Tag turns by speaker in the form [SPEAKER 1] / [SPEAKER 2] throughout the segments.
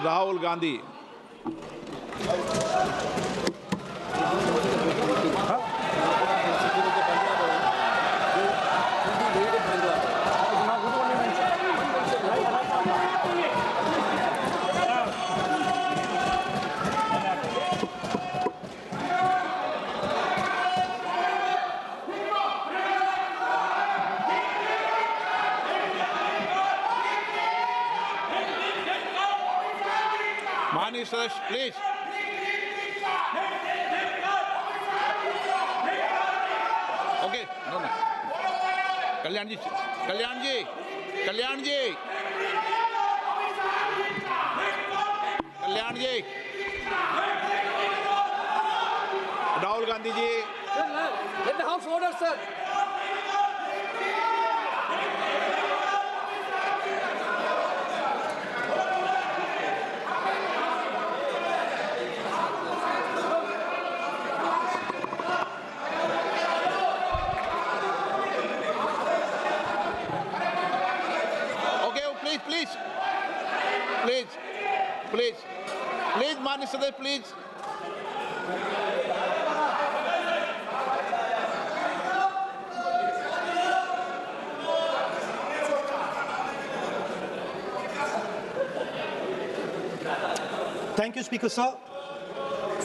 [SPEAKER 1] राहुल गांधी। माननीय सदस्य please. Okay, no no. Kalyan ji, Kalyan ji, Kalyan ji, Kalyan ji, Rahul Gandhi ji.
[SPEAKER 2] Let the House order, sir.
[SPEAKER 1] Please please please please माननीय सदस्य please.
[SPEAKER 3] Thank you, Speaker Sir,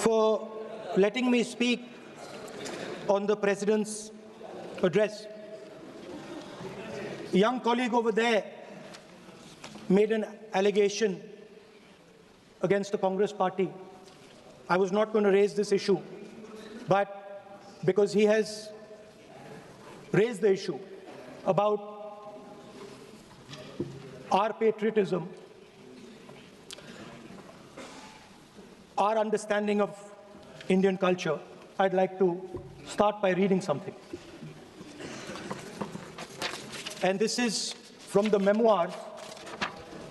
[SPEAKER 3] for letting me speak on the President's address. A young colleague over there made an allegation against the Congress party. I was not going to raise this issue, but because he has raised the issue about our patriotism, our understanding of Indian culture, I'd like to start by reading something. And this is from the memoirs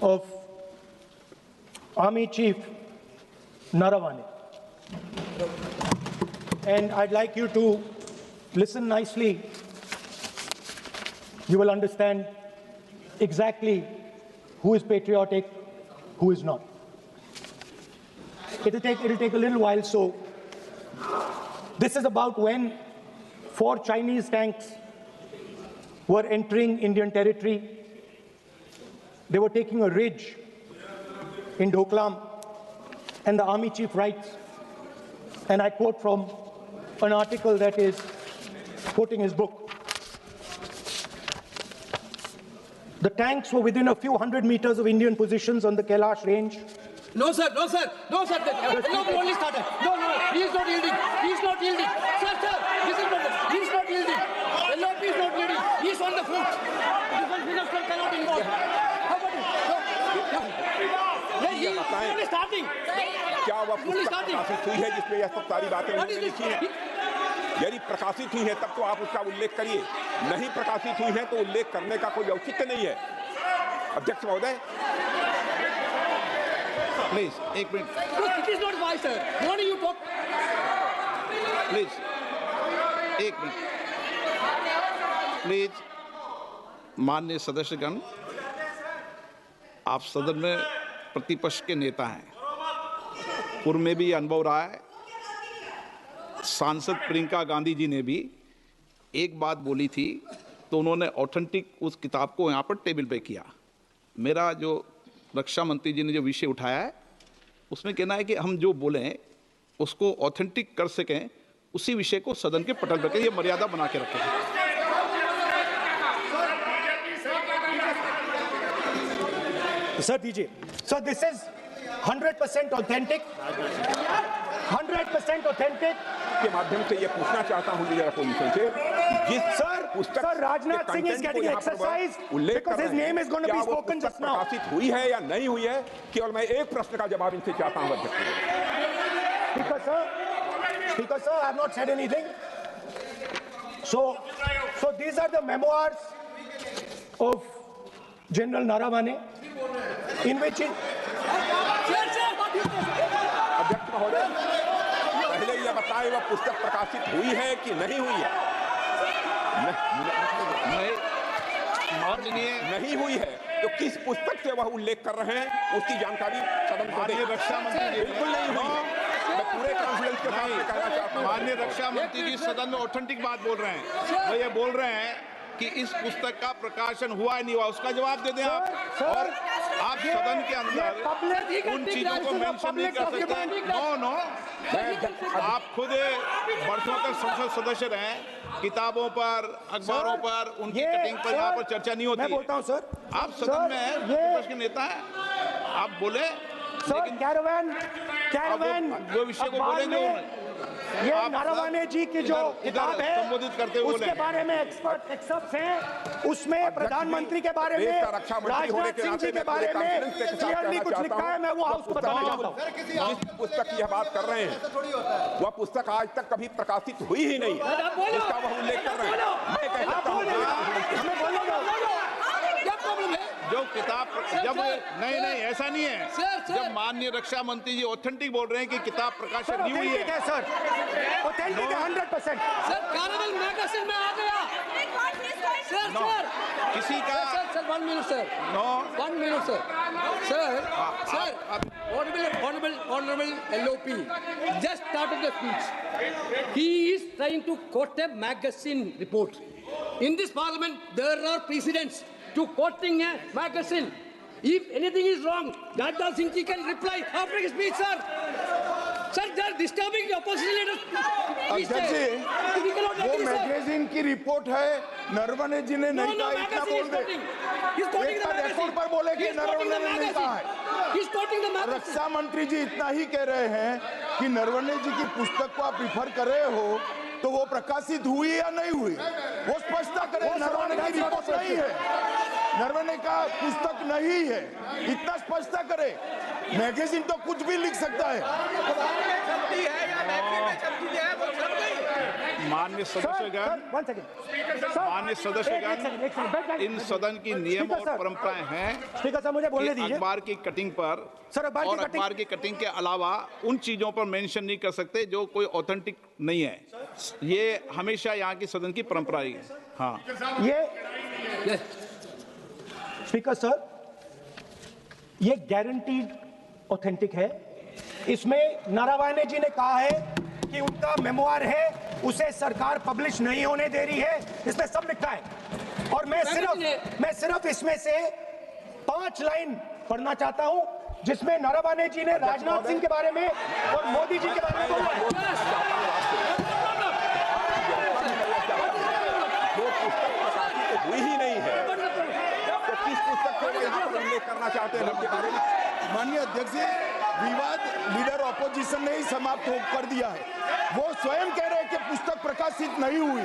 [SPEAKER 3] of Army Chief Naravane. And I'd like you to listen nicely. You will understand exactly who is patriotic, who is not. It'll take a little while, so this is about when 4 Chinese tanks were entering Indian territory. They were taking a ridge in Doklam, and the Army Chief writes, and I quote from an article that is quoting his book. The tanks were within a few hundred meters of Indian positions on the Kailash range.
[SPEAKER 2] No, sir, no, sir, no, sir. No, only started. No, no, he is not yielding. He is not yielding. Sir, this is not. He is not yielding. The Lord is not yielding. He is on the foot. Defense minister cannot involve. How about it? He is only starting.
[SPEAKER 4] क्या वह पुस्तक प्रकाशित हुई है जिसमें यह सब सारी बातें उन्होंने लिखी हैं? यदि प्रकाशित हुई है तब तो आप उसका उल्लेख करिए, नहीं प्रकाशित हुई है तो उल्लेख करने का कोई औचित्य नहीं है। अध्यक्ष महोदय,
[SPEAKER 1] प्लीज एक minute.
[SPEAKER 2] It is not wise, sir. Why do you talk?
[SPEAKER 1] Please एक मिनट। प्लीज माननीय सदस्यगण, आप सदन में प्रतिपक्ष के नेता हैं। पूर्व में भी अनुभव रहा है। सांसद प्रियंका गांधी जी ने भी एक बात बोली थी तो उन्होंने ऑथेंटिक उस किताब को यहाँ पर टेबल पे किया। मेरा जो रक्षा मंत्री जी ने जो विषय उठाया है उसमें कहना है कि हम जो बोलें उसको ऑथेंटिक कर सकें, उसी विषय को सदन के पटल पर ये मर्यादा बना के रखें।
[SPEAKER 3] Sir, DJ. So this is 100% authentic. 100% authentic.
[SPEAKER 4] के माध्यम से ये पूछना चाहता हूं मेरा पोजीशन से, जिस पुस्तक
[SPEAKER 3] Sir, Rajnath Singh is getting exercise because his name is going to be spoken just now.
[SPEAKER 4] प्रकाशित हुई है या नहीं हुई है, केवल मैं एक प्रश्न का जवाब इनसे चाहता हूं अध्यक्ष।
[SPEAKER 3] Speaker sir, I have not said anything. So these are the memoirs of General Naravane, in which
[SPEAKER 4] अध्यक्ष महोदय, पहले यह बताएं वह पुस्तक प्रकाशित हुई है कि नहीं हुई है?
[SPEAKER 1] नहीं हुई है।
[SPEAKER 4] तो किस पुस्तक से वह उल्लेख कर रहे हैं उसकी जानकारी सदन को दें।
[SPEAKER 1] रक्षा मंत्री जी
[SPEAKER 4] बिल्कुल नहीं हुई। मैं पूरे कॉन्फ्रेंस के साथ कहना चाहता हूं,
[SPEAKER 1] माननीय रक्षा मंत्री जी सदन में ऑथेंटिक बात बोल रहे हैं। वो ये बोल रहे हैं कि इस पुस्तक का प्रकाशन हुआ नहीं हुआ, उसका जवाब दे दें आप। और आप सदन के अंदर उन चीजों को मेंशन नहीं कर सकते। नो आप खुद वर्षों तक संसद सदस्य रहे, किताबों पर, अखबारों पर, उनकी कटिंग पर यहाँ पर चर्चा नहीं होती।
[SPEAKER 3] मैं बोलता हूँ सर,
[SPEAKER 1] आप सदन में हैं, विपक्ष के नेता हैं, आप बोले, लेकिन
[SPEAKER 3] कैरावैन
[SPEAKER 1] वो विषय को बोलेंगे
[SPEAKER 3] ये नारावाने जी की जो किताब है
[SPEAKER 1] संबोधित करते हुए
[SPEAKER 3] उसके बारे में एक्सपर्ट्स हैं, उसमें प्रधानमंत्री के बारे में, राजनाथ सिंह जी के बारे में क्लियरली कुछ लिखा है। मैं वो हाउस को बताना चाहता हूँ।
[SPEAKER 4] जिस पुस्तक की यह बात कर रहे हैं वह पुस्तक आज तक कभी प्रकाशित हुई ही नहीं, जिसका वह उल्लेख कर रहे हैं। मैं कह सकता हूँ
[SPEAKER 1] जो किताब जब नहीं ऐसा नहीं है। जब माननीय रक्षा मंत्री जी ऑथेंटिक बोल रहे हैं कि किताब प्रकाशित नहीं हुई है
[SPEAKER 3] सर, ऑथेंटिक है 100%।
[SPEAKER 2] सर कैरावैन मैगजीन में आ गया। सर
[SPEAKER 1] किसी का
[SPEAKER 2] sir 1 minute sir, 1 minute sir, honorable LOP just started the speech. He is trying to quote a magazine report. In this parliament there are precedents to quoting a magazine. If anything is wrong, Rajnath Singh ji can reply after his speech, sir. Sir, they are disturbing the opposition leaders.
[SPEAKER 5] अध्यक्ष जी, वो magazine की report है, नरवणे जी ने नहीं कहा, इतना बोल दे। एक बार रिकॉर्ड पर बोले कि नरवणे ने नहीं कहा है। रक्षा मंत्री जी इतना ही कह रहे हैं कि नरवणे जी की पुस्तक को आप रिफर कर रहे हो तो वो प्रकाशित हुई या नहीं हुई, वो स्पष्टता करें। नरवणे की रिपोर्ट नहीं है, नरवणे का पुस्तक नहीं है, इतना स्पष्टता करे। मैगजीन तो कुछ भी लिख सकता है।
[SPEAKER 1] माननीय सदस्यगण, माननीय सदस्यगण, इन सदन की नियम और परंपराएं हैं।
[SPEAKER 3] स्पीकर साहब मुझे बोलने दीजिए।
[SPEAKER 1] अखबार की कटिंग पर और अखबार की कटिंग के अलावा उन चीजों पर मेंशन नहीं कर सकते जो कोई ऑथेंटिक नहीं है। ये हमेशा यहाँ की सदन की परंपरा है। हाँ,
[SPEAKER 3] ये स्पीकर सर, ये गारंटीड ऑथेंटिक है। इसमें नारावाने जी ने कहा है कि उनका मेमोयर है, उसे सरकार पब्लिश नहीं होने दे रही है, इसमें सब लिखा है। और मैं सिर्फ इसमें से 5 लाइन पढ़ना चाहता हूं जिसमें नारावाने जी ने राजनाथ सिंह के बारे में और मोदी जी के बारे में बोला है।
[SPEAKER 4] जो पुस्तक प्रकाशित हुई ही नहीं है तो किस पुस्तक को यहाँ पर उल्लेख करना चाहते हैं?
[SPEAKER 5] माननीय अध्यक्ष जी, विवाद लीडर ऑपोजिशन ने ही समाप्त कर दिया है। वो स्वयं कह रहे हैं कि पुस्तक प्रकाशित नहीं हुई,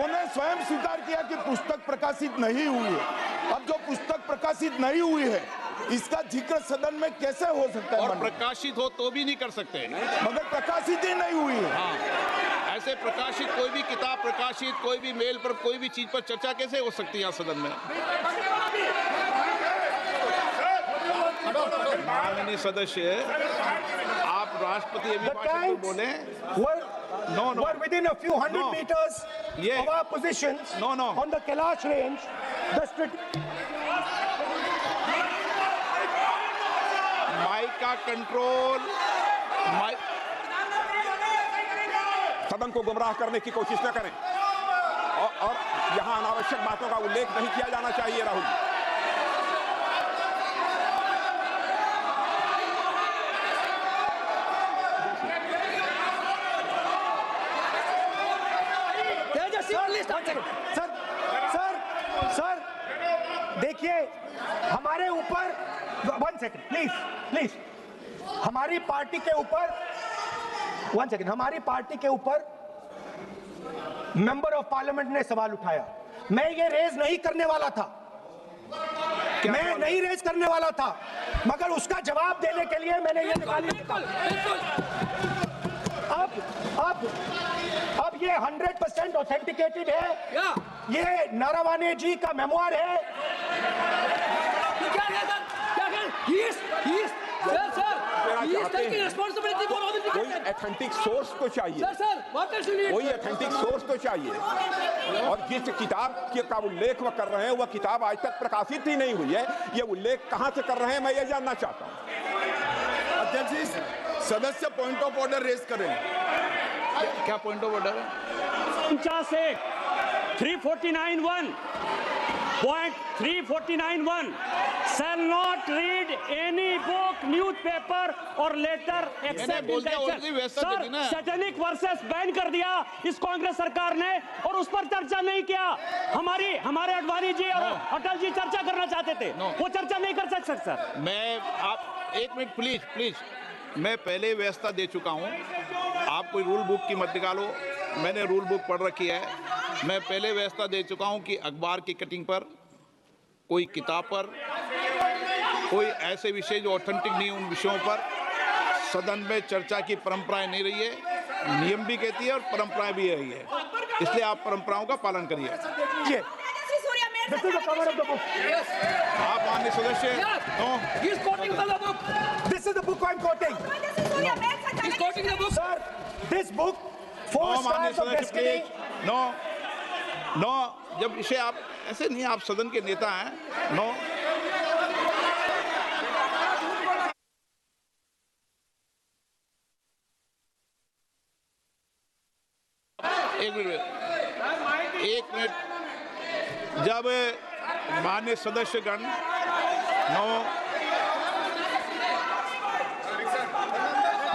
[SPEAKER 5] उन्हें स्वयं स्वीकार किया कि पुस्तक प्रकाशित नहीं हुई है। अब जो पुस्तक प्रकाशित नहीं हुई है इसका जिक्र सदन में कैसे हो सकता है?
[SPEAKER 1] और प्रकाशित हो तो भी नहीं कर सकते,
[SPEAKER 5] मगर प्रकाशित ही नहीं हुई है।
[SPEAKER 1] हाँ, ऐसे प्रकाशित कोई भी किताब प्रकाशित, कोई भी मेल पर, कोई भी चीज पर चर्चा कैसे हो सकती है यहाँ सदन में? माननीय सदस्य, आप राष्ट्रपति अभिभाषण को बोले। No.
[SPEAKER 3] Were within a few hundred meters of our positions on the Kailash range.
[SPEAKER 1] Mic का कंट्रोल,
[SPEAKER 4] सदन को गुमराह करने की कोशिश न करें और यहाँ अनावश्यक बातों का उल्लेख नहीं किया जाना चाहिए। राहुल,
[SPEAKER 3] सर देखिए, हमारे ऊपर 1 सेकंड प्लीज, हमारी पार्टी के ऊपर 1 सेकंड, हमारी पार्टी के ऊपर मेंबर ऑफ पार्लियामेंट ने सवाल उठाया। मैं ये रेज नहीं करने वाला था, मगर उसका जवाब देने के लिए मैंने ये निकाली। अब ये 100% ऑथेंटिकेटेड है। ये नारावाने जी का मेमोयर है।
[SPEAKER 2] He is
[SPEAKER 4] चाहते
[SPEAKER 2] taking
[SPEAKER 4] हैं
[SPEAKER 2] responsibility for all the
[SPEAKER 4] कोई
[SPEAKER 2] things.
[SPEAKER 4] ऑथेंटिक सोर्स तो चाहिए,
[SPEAKER 2] Sir, what else you need?
[SPEAKER 4] कोई ऑथेंटिक सोर्स तो चाहिए। और जिस किताब का उल्लेख वह कर रहे हैं वह किताब आज तक प्रकाशित ही नहीं हुई है। ये उल्लेख कहां से कर रहे हैं मैं ये जानना चाहता हूं।
[SPEAKER 5] अध्यक्ष जी, सदस्य पॉइंट ऑफ ऑर्डर रेज करें।
[SPEAKER 1] क्या पॉइंट ऑफ ऑर्डर है?
[SPEAKER 6] 349(1) Point 349(1) shall not read any book, newspaper or letter except
[SPEAKER 1] बोल
[SPEAKER 6] in
[SPEAKER 1] दिया,
[SPEAKER 6] lecture.
[SPEAKER 1] already वैसा
[SPEAKER 6] सर,
[SPEAKER 1] देती ना।
[SPEAKER 6] सैटेनिक वर्सेस बैन कर दिया इस कांग्रेस सरकार ने और उस पर चर्चा नहीं किया। हमारे अडवाणी जी और अटल जी चर्चा करना चाहते थे, वो चर्चा नहीं कर सकते सर।
[SPEAKER 1] मैं आप एक मिनट प्लीज, मैं पहले व्यवस्था दे चुका हूं। आप कोई रूल बुक की मत निकालो, मैंने रूल बुक पढ़ रखी है। मैं पहले व्यवस्था दे चुका हूं कि अखबार की कटिंग पर, कोई किताब पर, कोई ऐसे विषय जो ऑथेंटिक नहीं उन विषयों पर सदन में चर्चा की परंपराएं नहीं रही है। नियम भी कहती है और परंपराएं भी रही है, इसलिए आप परंपराओं का पालन करिए।
[SPEAKER 3] This is the cover of the book.
[SPEAKER 1] आप माननीय सदस्य no,
[SPEAKER 2] He is quoting from the book.
[SPEAKER 3] This is the book I'm quoting.
[SPEAKER 2] He is quoting the book.
[SPEAKER 3] Sir, this book, Four
[SPEAKER 1] no माननीय
[SPEAKER 3] Stars of
[SPEAKER 1] सदस्य
[SPEAKER 3] Destiny.
[SPEAKER 1] Please, no, जब विषय आप ऐसे नहीं, आप सदन के नेता हैं। नो, एक मिनट, जब माननीय सदस्यगण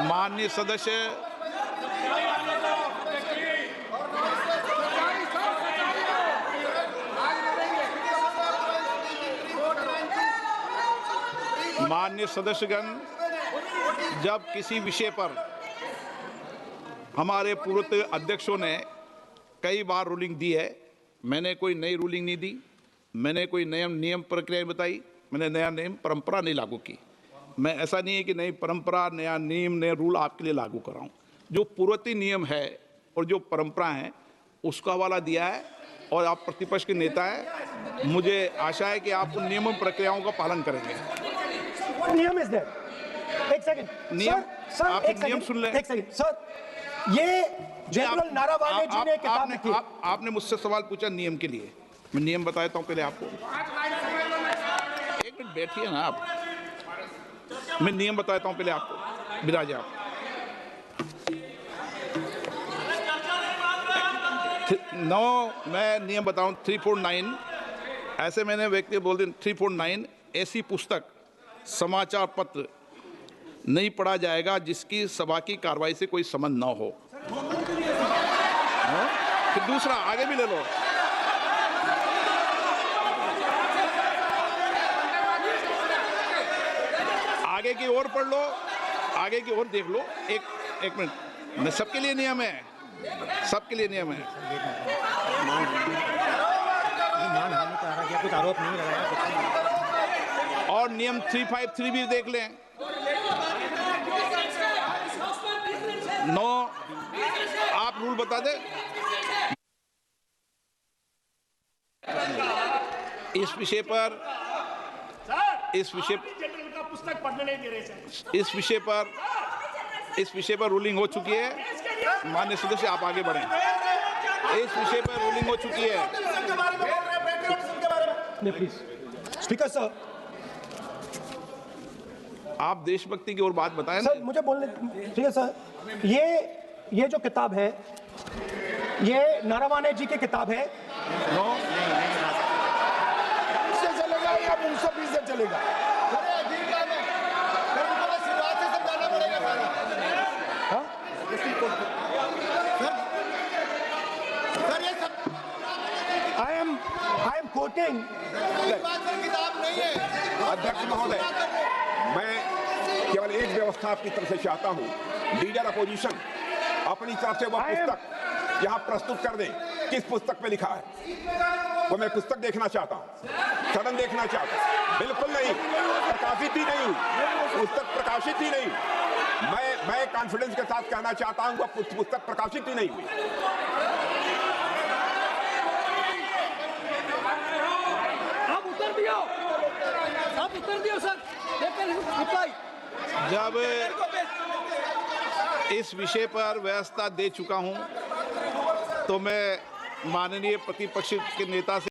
[SPEAKER 1] माननीय सदस्य माननीय सदस्यगण, जब किसी विषय पर हमारे पूर्व अध्यक्षों ने कई बार रूलिंग दी है, मैंने कोई नई रूलिंग नहीं दी, मैंने कोई नया नियम प्रक्रिया बताई, मैंने नया नियम परंपरा नहीं लागू की। मैं ऐसा नहीं है कि नई परंपरा, नया नियम, नया रूल आपके लिए लागू कर रहा हूँ। जो पूर्ववर्ती नियम है और जो परंपरा है उसका हवाला दिया है, और आप प्रतिपक्ष के नेता हैं, मुझे आशा है कि आप उन नियम प्रक्रियाओं का पालन करेंगे।
[SPEAKER 3] नियम इज देयर। एक सेकंड
[SPEAKER 1] नियम,
[SPEAKER 3] सर,
[SPEAKER 1] आप
[SPEAKER 3] एक
[SPEAKER 1] नियम
[SPEAKER 3] सेकंड,
[SPEAKER 1] सुन लें।
[SPEAKER 3] एक सेकंड सर, ये जनरल नारावाने जी ने किताब लिखी।
[SPEAKER 1] आपने मुझसे सवाल पूछा नियम के लिए, मैं नियम बताता हूं पहले आपको। एक मिनट बैठिए ना आप, मैं नियम बताता हूं पहले आपको। विराज आप मैं नियम बताऊं 349, ऐसे मैंने व्यक्ति बोल दिया 349, ऐसी पुस्तक, समाचार पत्र नहीं पढ़ा जाएगा जिसकी सभा की कार्रवाई से कोई संबंध ना हो। फिर दूसरा आगे भी ले लो, आगे की ओर पढ़ लो, आगे की ओर देख लो। एक मिनट, मैं सबके लिए नियम है, सबके लिए नियम है।
[SPEAKER 3] कुछ आरोप नहीं लगाया।
[SPEAKER 1] और नियम 353 भी देख लें। नो, आप रूल बता दे। इस विषय पर
[SPEAKER 6] पुस्तक पढ़ने नहीं दे रहे सर।
[SPEAKER 1] इस विषय पर रूलिंग हो चुकी है। माननीय सदस्य आप आगे बढ़ें। इस विषय पर रूलिंग हो चुकी है।
[SPEAKER 3] प्लीज स्पीकर सर,
[SPEAKER 1] आप देशभक्ति की ओर बात बताएं ना।
[SPEAKER 3] सर मुझे बोलने, ठीक है सर, ये जो किताब है, ये नारावाने जी की किताब है।
[SPEAKER 1] नो,
[SPEAKER 5] इससे चलेगा या 120 से चलेगा?
[SPEAKER 2] शुरुआत से समझाना पड़ेगा।
[SPEAKER 3] I am quoting.
[SPEAKER 2] किताब नहीं है
[SPEAKER 4] अध्यक्ष महोदय, मैं केवल एक व्यवस्था आपकी तरफ से चाहता हूं। लीडर अपोजिशन अपनी तरफ से वह पुस्तक यहां प्रस्तुत कर दे। किस पुस्तक पे लिखा है वो मैं पुस्तक देखना चाहता हूं, सदन देखना चाहता हूं। बिल्कुल नहीं, प्रकाशित ही नहीं हुई पुस्तक, प्रकाशित ही नहीं। मैं कॉन्फिडेंस के साथ कहना चाहता हूं वह पुस्तक प्रकाशित ही नहीं हुई।
[SPEAKER 2] आप उत्तर दियो सर, रिप्लाई।
[SPEAKER 1] जब इस विषय पर व्यवस्था दे चुका हूं तो मैं माननीय प्रतिपक्ष के नेता से